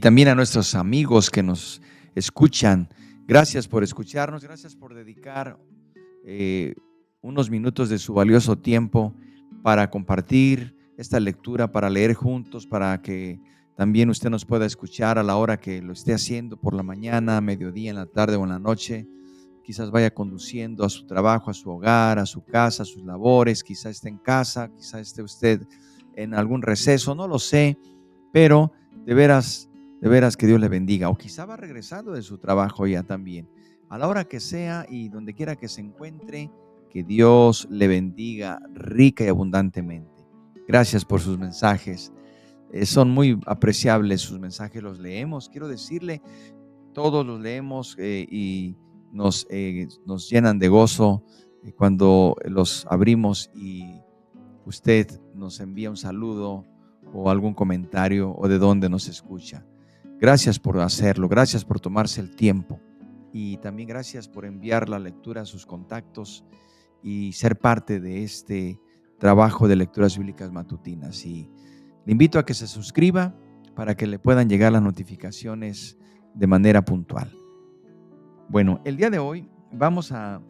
también a nuestros amigos que nos escuchan. Gracias por escucharnos, gracias por dedicar eh, unos minutos de su valioso tiempo para compartir esta lectura, para leer juntos, para que también usted nos pueda escuchar a la hora que lo esté haciendo, por la mañana, mediodía, en la tarde o en la noche. Quizás vaya conduciendo a su trabajo, a su hogar, a su casa, a sus labores, quizás esté en casa, quizás esté usted en algún receso, no lo sé, pero de veras que Dios le bendiga. O quizá va regresando de su trabajo ya también. A la hora que sea y donde quiera que se encuentre, que Dios le bendiga rica y abundantemente. Gracias por sus mensajes. Son muy apreciables sus mensajes, los leemos. Quiero decirle, todos los leemos y nos llenan de gozo cuando los abrimos y usted nos envía un saludo o algún comentario o de dónde nos escucha. Gracias por hacerlo, gracias por tomarse el tiempo y también gracias por enviar la lectura a sus contactos y ser parte de este trabajo de lecturas bíblicas matutinas. Y le invito a que se suscriba para que le puedan llegar las notificaciones de manera puntual. Bueno, el día de hoy vamos a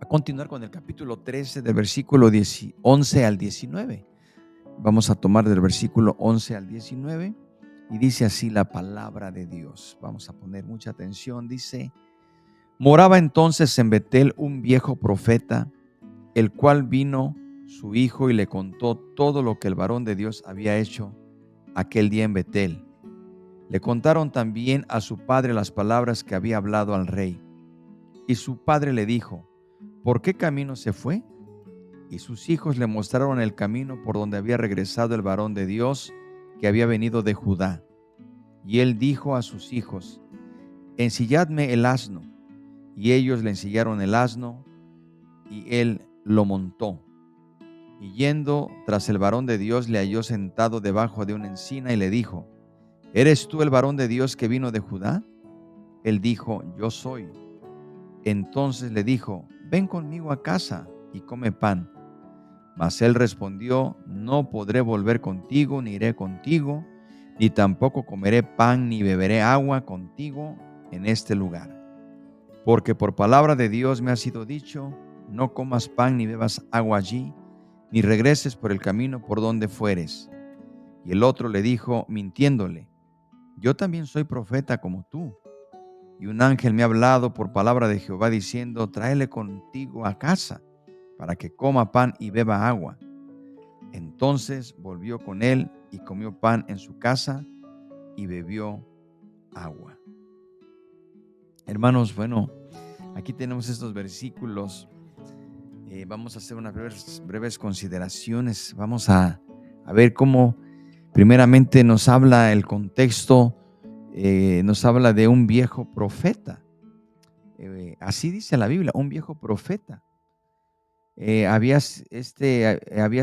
continuar con el capítulo 13 del versículo 11 al 19. Vamos a tomar del versículo 11 al 19 y dice así la palabra de Dios. Vamos a poner mucha atención. Dice: moraba entonces en Betel un viejo profeta, el cual vino su hijo y le contó todo lo que el varón de Dios había hecho aquel día en Betel. Le contaron también a su padre las palabras que había hablado al rey. Y su padre le dijo: ¿por qué camino se fue? Y sus hijos le mostraron el camino por donde había regresado el varón de Dios que había venido de Judá. Y él dijo a sus hijos: ensilladme el asno. Y ellos le ensillaron el asno, y él lo montó. Y yendo tras el varón de Dios, le halló sentado debajo de una encina y le dijo: ¿eres tú el varón de Dios que vino de Judá? Él dijo: yo soy. Entonces le dijo: ven conmigo a casa y come pan. Mas él respondió: no podré volver contigo, ni iré contigo, ni tampoco comeré pan, ni beberé agua contigo en este lugar. Porque por palabra de Dios me ha sido dicho: no comas pan ni bebas agua allí, ni regreses por el camino por donde fueres. Y el otro le dijo, mintiéndole: yo también soy profeta como tú. Y un ángel me ha hablado por palabra de Jehová diciendo: tráele contigo a casa, para que coma pan y beba agua. Entonces volvió con él y comió pan en su casa y bebió agua. Hermanos, bueno, aquí tenemos estos versículos. Vamos a hacer unas breves consideraciones. Vamos a ver cómo primeramente nos habla el contexto, nos habla de un viejo profeta. Así dice la Biblia, un viejo profeta. Había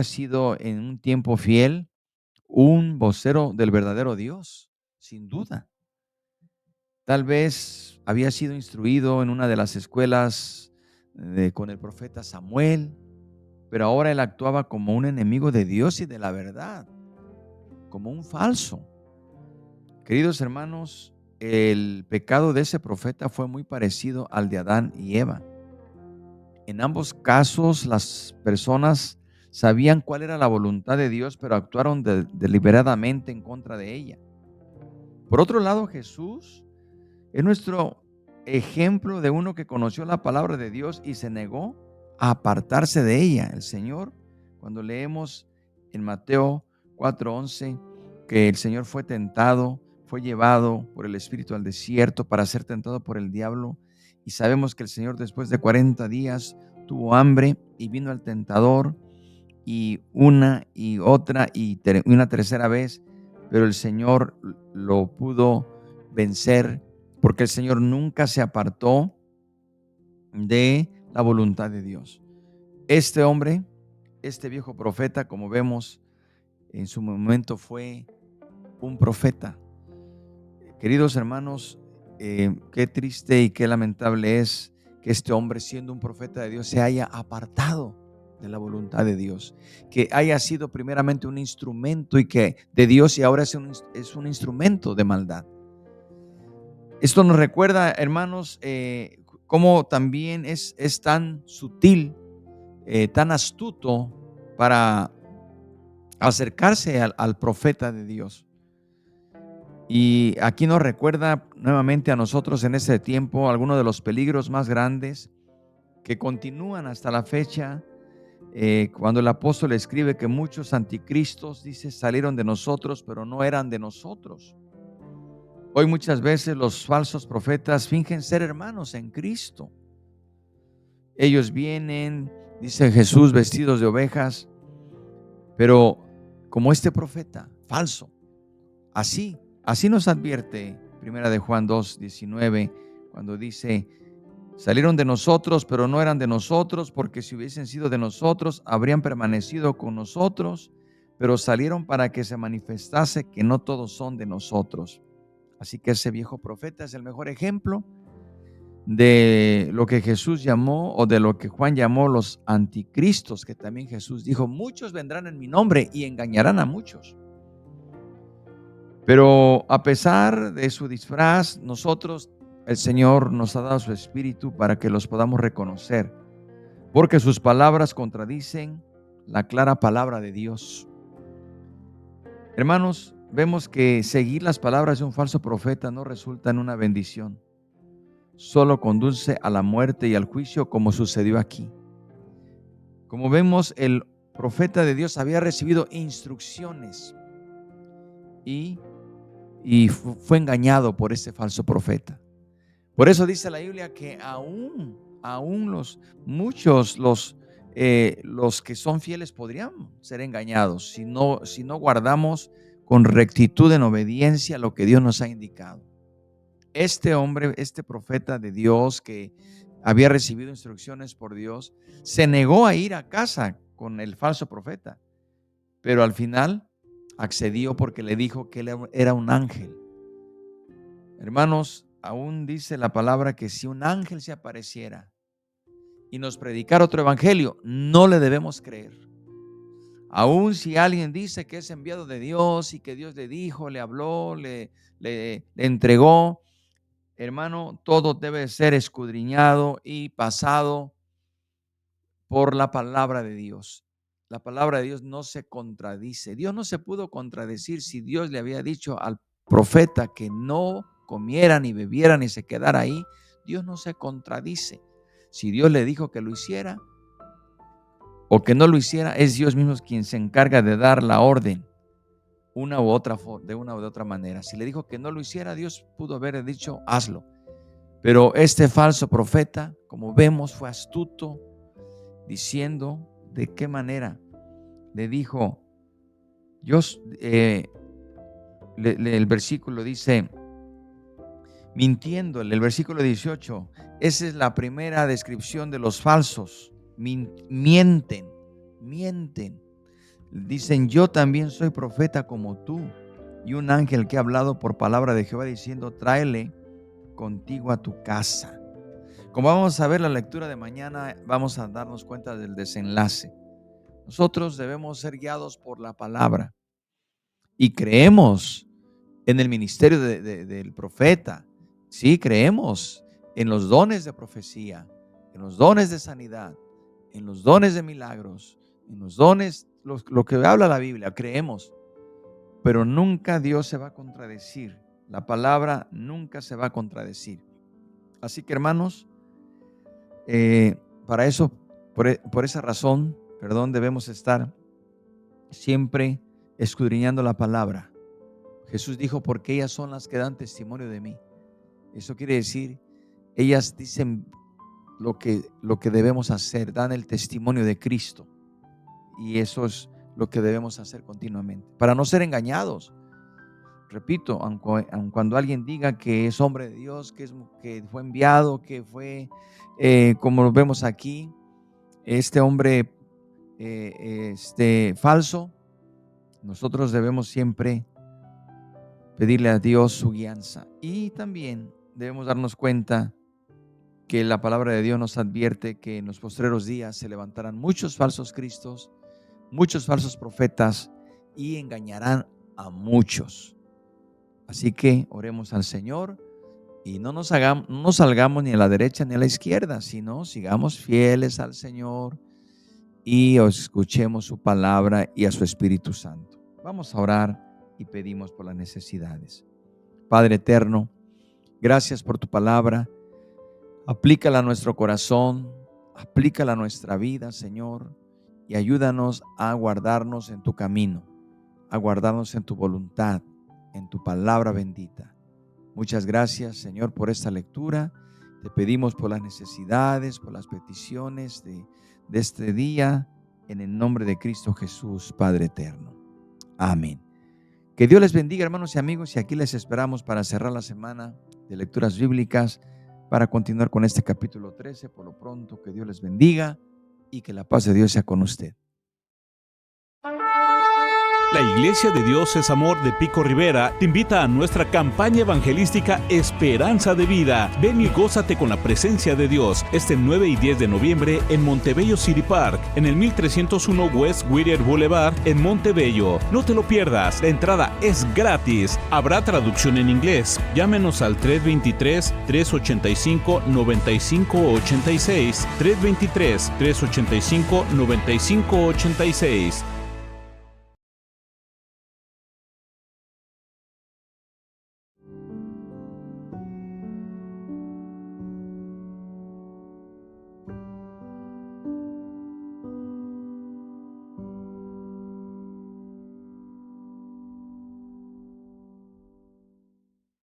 sido en un tiempo fiel un vocero del verdadero Dios, sin duda. Tal vez había sido instruido en una de las escuelas con el profeta Samuel, pero ahora él actuaba como un enemigo de Dios y de la verdad, como un falso. Queridos hermanos, el pecado de ese profeta fue muy parecido al de Adán y Eva. En ambos casos, las personas sabían cuál era la voluntad de Dios, pero actuaron deliberadamente en contra de ella. Por otro lado, Jesús es nuestro ejemplo de uno que conoció la palabra de Dios y se negó a apartarse de ella. El Señor, cuando leemos en Mateo 4:11, que el Señor fue tentado, fue llevado por el Espíritu al desierto para ser tentado por el diablo. Y sabemos que el Señor, después de 40 días tuvo hambre y vino al tentador, y una y otra y una tercera vez, pero el Señor lo pudo vencer, porque el Señor nunca se apartó de la voluntad de Dios. Este hombre, este viejo profeta, como vemos, en su momento fue un profeta. Queridos hermanos, qué triste y qué lamentable es que este hombre, siendo un profeta de Dios, se haya apartado de la voluntad de Dios, que haya sido primeramente un instrumento y que de Dios y ahora es un instrumento de maldad. Esto nos recuerda, hermanos, cómo también es tan sutil, tan astuto para acercarse al profeta de Dios. Y aquí nos recuerda nuevamente a nosotros en este tiempo algunos de los peligros más grandes que continúan hasta la fecha. Cuando el apóstol escribe que muchos anticristos, dice, salieron de nosotros, pero no eran de nosotros. Hoy muchas veces los falsos profetas fingen ser hermanos en Cristo. Ellos vienen, dice Jesús, vestidos de ovejas, pero como este profeta falso. Así nos advierte Primera de Juan 2:19, cuando dice, salieron de nosotros, pero no eran de nosotros, porque si hubiesen sido de nosotros, habrían permanecido con nosotros, pero salieron para que se manifestase que no todos son de nosotros. Así que ese viejo profeta es el mejor ejemplo de lo que Jesús llamó, o de lo que Juan llamó los anticristos, que también Jesús dijo, muchos vendrán en mi nombre y engañarán a muchos. Pero a pesar de su disfraz, el Señor nos ha dado su espíritu para que los podamos reconocer, porque sus palabras contradicen la clara palabra de Dios. Hermanos, vemos que seguir las palabras de un falso profeta no resulta en una bendición, solo conduce a la muerte y al juicio, como sucedió aquí. Como vemos, el profeta de Dios había recibido instrucciones y fue engañado por este falso profeta. Por eso dice la Biblia que aún los que son fieles podrían ser engañados si no guardamos con rectitud en obediencia lo que Dios nos ha indicado. Este hombre, este profeta de Dios que había recibido instrucciones por Dios, se negó a ir a casa con el falso profeta, pero al final accedió porque le dijo que él era un ángel. Hermanos, aún dice la palabra que si un ángel se apareciera y nos predicara otro evangelio, no le debemos creer. Aún si alguien dice que es enviado de Dios y que Dios le dijo, le habló, le entregó, hermano, todo debe ser escudriñado y pasado por la palabra de Dios. La palabra de Dios no se contradice. Dios no se pudo contradecir si Dios le había dicho al profeta que no comiera ni bebiera ni se quedara ahí. Dios no se contradice. Si Dios le dijo que lo hiciera o que no lo hiciera, es Dios mismo quien se encarga de dar la orden de una u otra manera. Si le dijo que no lo hiciera, Dios pudo haber dicho, hazlo. Pero este falso profeta, como vemos, fue astuto, diciendo de qué manera le dijo. El versículo dice, mintiéndole, el versículo 18, esa es la primera descripción de los falsos. Mienten. Dicen, yo también soy profeta como tú, y un ángel que ha hablado por palabra de Jehová diciendo, tráele contigo a tu casa. Como vamos a ver la lectura de mañana, vamos a darnos cuenta del desenlace. Nosotros debemos ser guiados por la palabra y creemos en el ministerio del profeta. Sí, creemos en los dones de profecía, en los dones de sanidad, en los dones de milagros, en los dones, lo que habla la Biblia, creemos. Pero nunca Dios se va a contradecir. La palabra nunca se va a contradecir. Así que, hermanos, para eso, por esa razón, debemos estar siempre escudriñando la palabra. Jesús dijo, porque ellas son las que dan testimonio de mí. Eso quiere decir, ellas dicen lo que debemos hacer, dan el testimonio de Cristo. Y eso es lo que debemos hacer continuamente, para no ser engañados. Repito, aun cuando alguien diga que es hombre de Dios, que fue enviado, que fue, como lo vemos aquí, este hombre falso, nosotros debemos siempre pedirle a Dios su guianza. Y también debemos darnos cuenta que la palabra de Dios nos advierte que en los postreros días se levantarán muchos falsos cristos, muchos falsos profetas y engañarán a muchos. Así que oremos al Señor y no nos salgamos ni a la derecha ni a la izquierda, sino sigamos fieles al Señor y escuchemos su palabra y a su Espíritu Santo. Vamos a orar y pedimos por las necesidades. Padre eterno, gracias por tu palabra. Aplícala a nuestro corazón, aplícala a nuestra vida, Señor, y ayúdanos a guardarnos en tu camino, a guardarnos en tu voluntad, en tu palabra bendita. Muchas gracias, Señor, por esta lectura. Te pedimos por las necesidades, por las peticiones de este día, en el nombre de Cristo Jesús, Padre eterno. Amén. Que Dios les bendiga, hermanos y amigos, y aquí les esperamos para cerrar la semana de lecturas bíblicas, para continuar con este capítulo 13. Por lo pronto, que Dios les bendiga y que la paz de Dios sea con usted. La Iglesia de Dios es Amor de Pico Rivera te invita a nuestra campaña evangelística Esperanza de Vida. Ven y gózate con la presencia de Dios este 9 y 10 de noviembre en Montebello City Park, en el 1301 West Whittier Boulevard en Montebello. No te lo pierdas, la entrada es gratis. Habrá traducción en inglés. Llámenos al 323-385-9586, 323-385-9586.